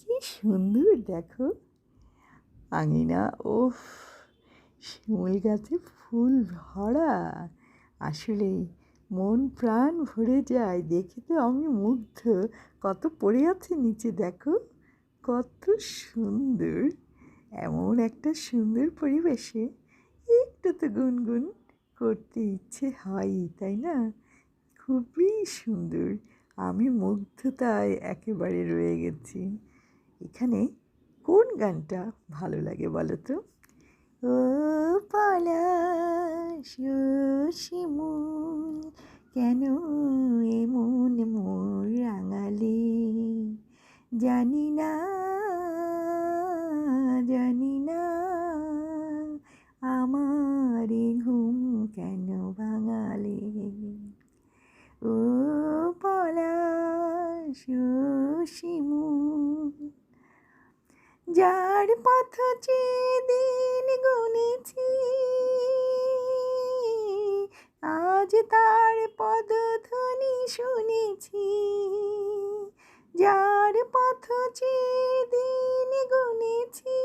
কি সুন্দর দেখো আঙিনা। ওফ, শিমুল গাছে ফুল ভরা। আসলেই মন প্রাণ ভরে যায়, দেখে তো আমি মুগ্ধ। কত পড়ে আছে নিচে দেখো, কত সুন্দর। এমন একটা সুন্দর পরিবেশে একটু তো গুনগুন করতে ইচ্ছে হয়ই, তাই না? খুবই সুন্দর। আমি মুগ্ধতায় একেবারে রয়ে গেছি। এখানে কোন গানটা ভালো লাগে বলো তো? ও পলাশ ও শিমুল, কেন এমন মোর রাঙালি? জানি না, জানি না, আমার এ ঘুম কেন ভাঙালি? ও পলাশ ও শিমুল, যার পথ চেয়ে দিন গুনেছি, আজ তার পদধ্বনি শুনেছি। যার পথ চেয়ে দিন গুনেছি,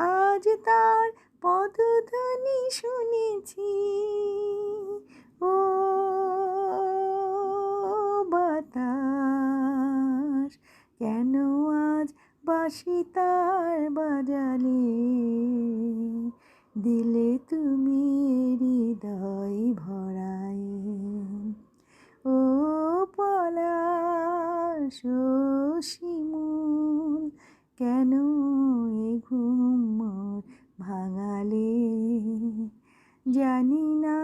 আজ তার পদধ্বনি শুনেছি। ও বাতাস, কেন আজ বাঁশি তার বাজালে? দিলে তুমি হৃদয় ভরায়। ও পলাশ ও শিমুল, কেন এ ঘুম মোর ভাঙালে? জানি না।